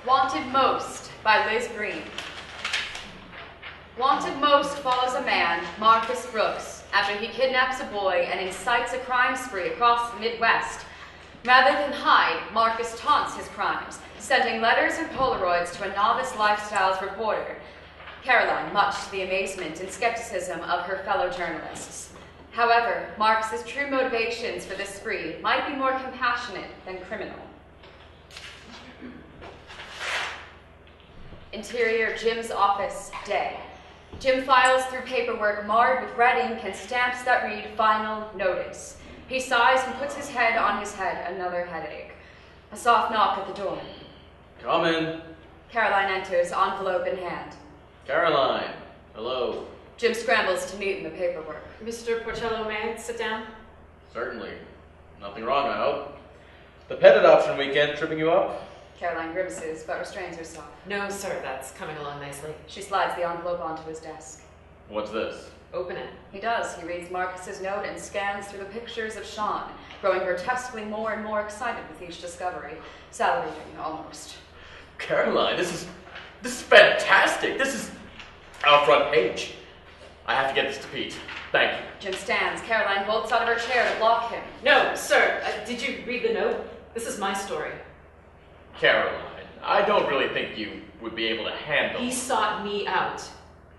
Wanted Most by Liz Breen. Wanted Most follows a man, Marcus Brooks, after he kidnaps a boy and incites a crime spree across the Midwest. Rather than hide, Marcus taunts his crimes, sending letters and Polaroids to a novice lifestyles reporter, Caroline, much to the amazement and skepticism of her fellow journalists. However, Marcus's true motivations for this spree might be more compassionate than criminal. Interior Jim's office, day. Jim files through paperwork marred with red ink and stamps that read final notice. He sighs and puts his head on his head, another headache. A soft knock at the door. Come in. Caroline enters, envelope in hand. Caroline, hello. Jim scrambles to neaten the paperwork. Mr. Porcello, may I sit down? Certainly. Nothing wrong, I hope. The pet adoption weekend tripping you up? Caroline grimaces, but restrains herself. No, sir, that's coming along nicely. She slides the envelope onto his desk. What's this? Open it. He does. He reads Marcus's note and scans through the pictures of Sean, growing grotesquely more and more excited with each discovery. Salivating, almost. Caroline, this is fantastic. This is our front page. I have to get this to Pete. Thank you. Jim stands. Caroline bolts out of her chair to block him. No, sir, did you read the note? This is my story. Caroline, I don't really think you would be able to handle... He sought me out.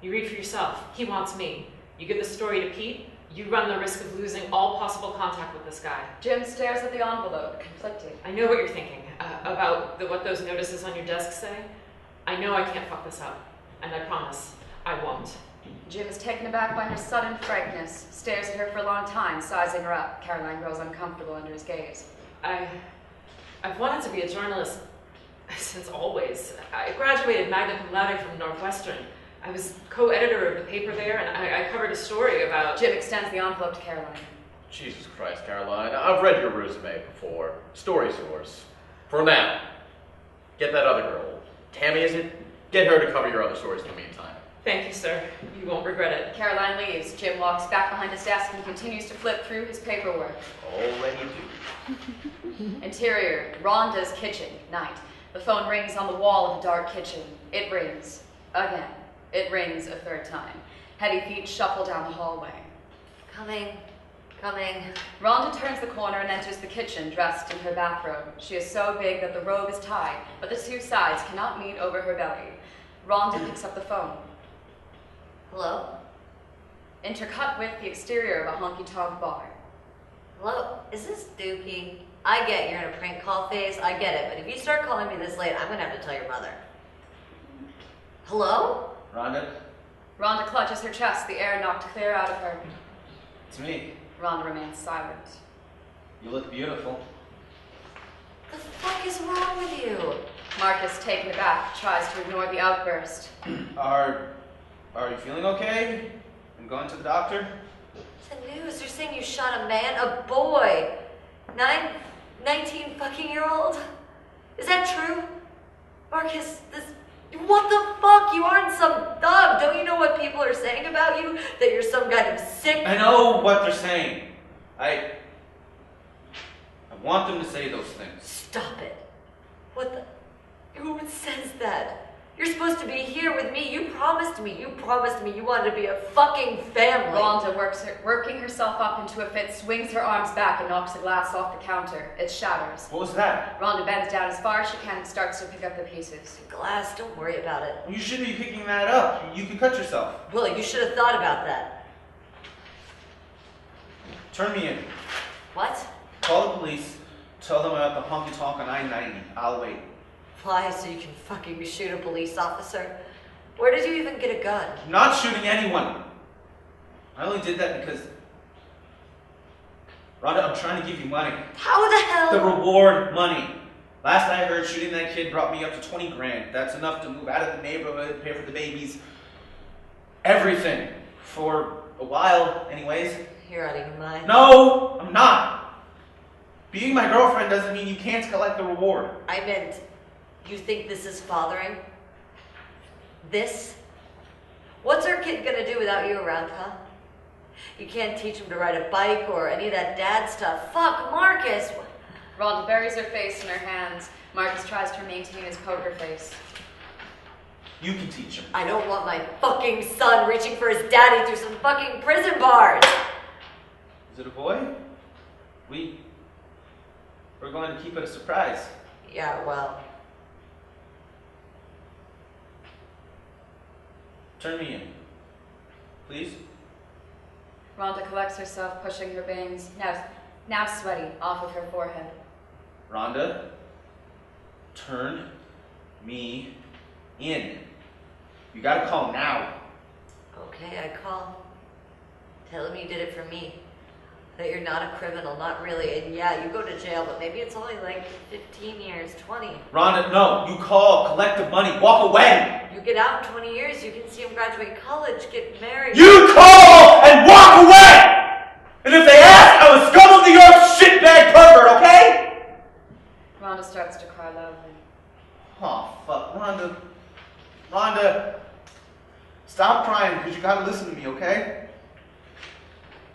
You read for yourself. He wants me. You give the story to Pete, you run the risk of losing all possible contact with this guy. Jim stares at the envelope, conflicted. I know what you're thinking about what those notices on your desk say. I know I can't fuck this up, and I promise I won't. Jim is taken aback by her sudden frankness, stares at her for a long time, sizing her up. Caroline grows uncomfortable under his gaze. I've wanted to be a journalist since always. I graduated magna cum laude from Northwestern. I was co-editor of the paper there, and I covered a story about... Jim extends the envelope to Caroline. Jesus Christ, Caroline, I've read your resume before. Story's yours. For now. Get that other girl. Tammy, is it? Get her to cover your other stories in the meantime. Thank you, sir. You won't regret it. Caroline leaves. Jim walks back behind his desk and continues to flip through his paperwork. Already do. Interior, Rhonda's kitchen, night. The phone rings on the wall of the dark kitchen. It rings. Again. It rings a third time. Heavy feet shuffle down the hallway. Coming. Rhonda turns the corner and enters the kitchen, dressed in her bathrobe. She is so big that the robe is tied, but the two sides cannot meet over her belly. Rhonda picks up the phone. Hello? Intercut with the exterior of a honky-tonk bar. Hello? Is this Dookie? I get you're in a prank call phase, I get it, but if you start calling me this late, I'm gonna have to tell your mother. Hello? Rhonda? Rhonda clutches her chest, the air knocked clear out of her. It's me. Rhonda remains silent. You look beautiful. The fuck is wrong with you? Marcus, taken aback, tries to ignore the outburst. Are you feeling okay? I'm going to the doctor? What's the news? You're saying you shot a man? A boy? 19 fucking year old? Is that true? Marcus, what the fuck? You aren't some thug. Don't you know what people are saying about you? That you're some kind of sick... I know what they're saying. I want them to say those things. Stop it. What the... Who says that? You're supposed to be here with me. You promised me you wanted to be a fucking family. Rhonda working herself up into a fit, swings her arms back and knocks the glass off the counter. It shatters. What was that? Rhonda bends down as far as she can and starts to pick up the pieces. Glass, don't worry about it. You shouldn't be picking that up. You could cut yourself. Well, you should have thought about that. Turn me in. What? Call the police. Tell them about the honky-tonk on I-90. I'll wait. Why, so you can fucking shoot a police officer? Where did you even get a gun? I'm not shooting anyone. I only did that because... Rhonda, I'm trying to give you money. How the hell? The reward money. Last I heard, shooting that kid brought me up to 20 grand. That's enough to move out of the neighborhood, pay for the babies. Everything. For a while, anyways. You're out of your mind. No, I'm not. Being my girlfriend doesn't mean you can't collect the reward. I meant... You think this is fathering? This? What's our kid gonna do without you around, huh? You can't teach him to ride a bike or any of that dad stuff. Fuck, Marcus! Rhonda buries her face in her hands. Marcus tries to maintain his poker face. You can teach him. I don't want my fucking son reaching for his daddy through some fucking prison bars. Is it a boy? We're going to keep it a surprise. Yeah, well. Turn me in. Please? Rhonda collects herself, pushing her bangs, now sweaty, off of her forehead. Rhonda, turn me in. You gotta call now. Okay, I call. Tell him you did it for me. That you're not a criminal, not really. And yeah, you go to jail, but maybe it's only like 15 years, 20. Rhonda, no. You call, collect the money, walk away. You get out in 20 years, you can see him graduate college, get married. You call and walk away! And if they ask, I'm a scum of the earth shitbag pervert, okay? Rhonda starts to cry loudly. Oh, fuck. Rhonda, stop crying, because you gotta listen to me, okay?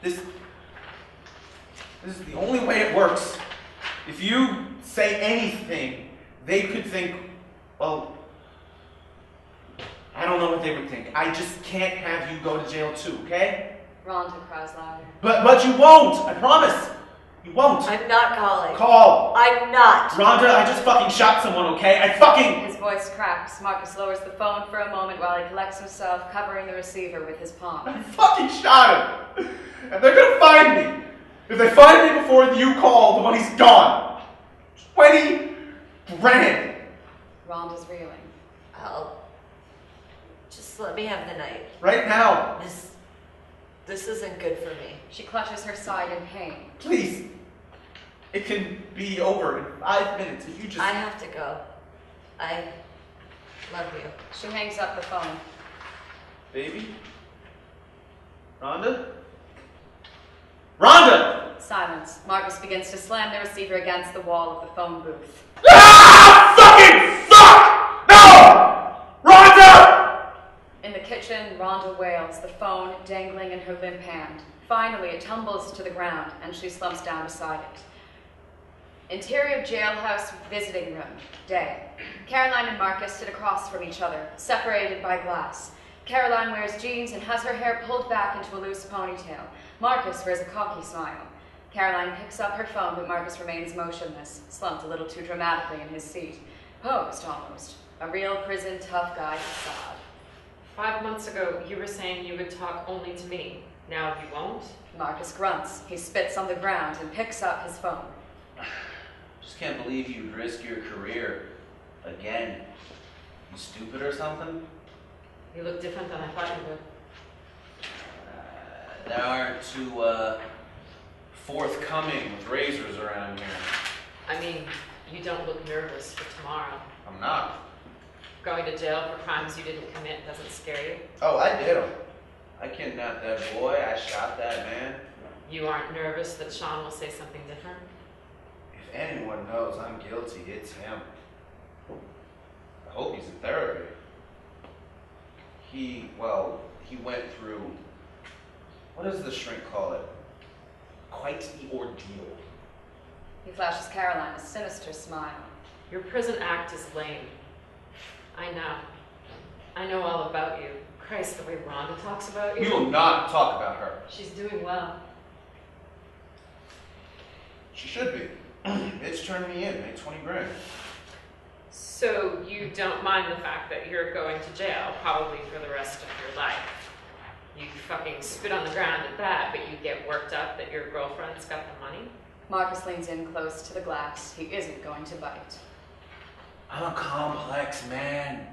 This is the only way it works. If you say anything, they could think, well, I don't know what they would think. I just can't have you go to jail too, okay? Rhonda cries louder. But you won't, I promise. You won't. I'm not calling. Call. I'm not. Rhonda, I just fucking shot someone, okay? I fucking... His voice cracks. Marcus lowers the phone for a moment while he collects himself, covering the receiver with his palm. I fucking shot him. And they're gonna find me. If they find me before you call, the money's gone. 20 grand. Rhonda's reeling. Just let me have the night. Right now. This isn't good for me. She clutches her side in pain. Please. It can be over in 5 minutes if you just... I have to go. I love you. She hangs up the phone. Baby? Rhonda? Rhonda! Silence. Marcus begins to slam the receiver against the wall of the phone booth. Ah! Fucking fuck! No! Rhonda! In the kitchen, Rhonda wails, the phone dangling in her limp hand. Finally, it tumbles to the ground, and she slumps down beside it. Interior jailhouse visiting room. Day. Caroline and Marcus sit across from each other, separated by glass. Caroline wears jeans and has her hair pulled back into a loose ponytail. Marcus wears a cocky smile. Caroline picks up her phone, but Marcus remains motionless, slumped a little too dramatically in his seat. Posed, almost. A real prison tough guy facade. 5 months ago, you were saying you would talk only to me. Now you won't? Marcus grunts. He spits on the ground and picks up his phone. Just can't believe you'd risk your career again. You stupid or something? You look different than I thought you would. There aren't too forthcoming with razors around here. I mean, you don't look nervous for tomorrow. I'm not. Going to jail for crimes you didn't commit doesn't scare you? Oh, I did them. I kidnapped that boy. I shot that man. You aren't nervous that Sean will say something different? If anyone knows I'm guilty, it's him. I hope he's in therapy. He went through, what does the shrink call it? Quite the ordeal. He flashes Caroline a sinister smile. Your prison act is lame. I know. I know all about you. Christ, the way Rhonda talks about you. We will not talk about her. She's doing well. She should be. It's turned me in, made 20 grand. So you don't mind the fact that you're going to jail, probably for the rest of your life. You fucking spit on the ground at that, but you get worked up that your girlfriend's got the money? Marcus leans in close to the glass. He isn't going to bite. I'm a complex man,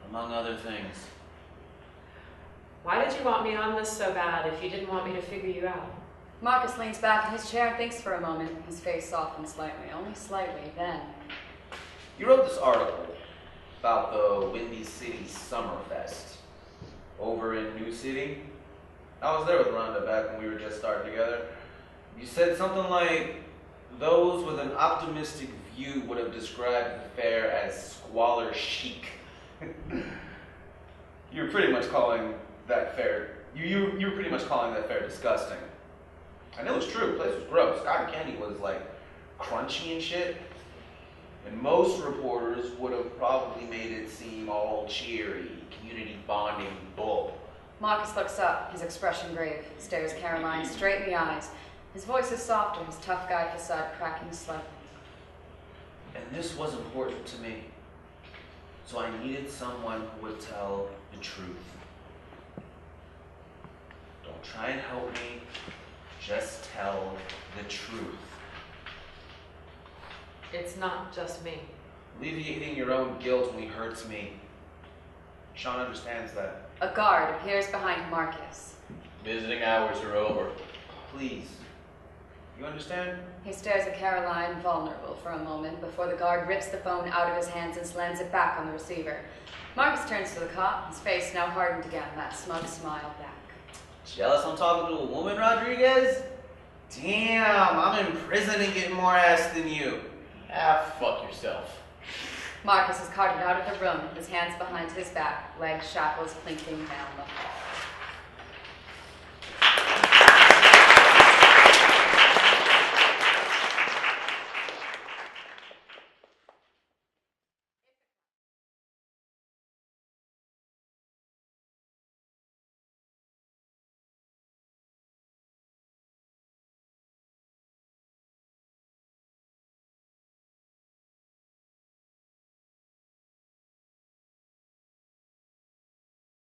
among other things. Why did you want me on this so bad if you didn't want me to figure you out? Marcus leans back in his chair and thinks for a moment. His face softens slightly, only slightly, then. You wrote this article about the Windy City Summerfest over in New City. I was there with Rhonda back when we were just starting together. You said something like, those with an optimistic view would have described the fair as squalor chic. You were pretty much calling that fair, you were pretty much calling that fair disgusting. And it was true, the place was gross. Cotton candy was like crunchy and shit. And most reporters would have probably made it seem all cheery, community bonding bull. Marcus looks up, his expression grave, stares Caroline straight in the eyes. His voice is softer, his tough guy facade cracking slightly. And this was important to me. So I needed someone who would tell the truth. Don't try and help me, just tell the truth. It's not just me. Alleviating your own guilt only hurts me. Sean understands that. A guard appears behind Marcus. Visiting hours are over. Please. You understand? He stares at Caroline, vulnerable for a moment, before the guard rips the phone out of his hands and slams it back on the receiver. Marcus turns to the cop, his face now hardened again, that smug smile back. Jealous I'm talking to a woman, Rodriguez? Damn, I'm in prison and getting more ass than you. Ah, fuck yourself. Marcus is carted out of the room, his hands behind his back, legs shackles clinking down the hall.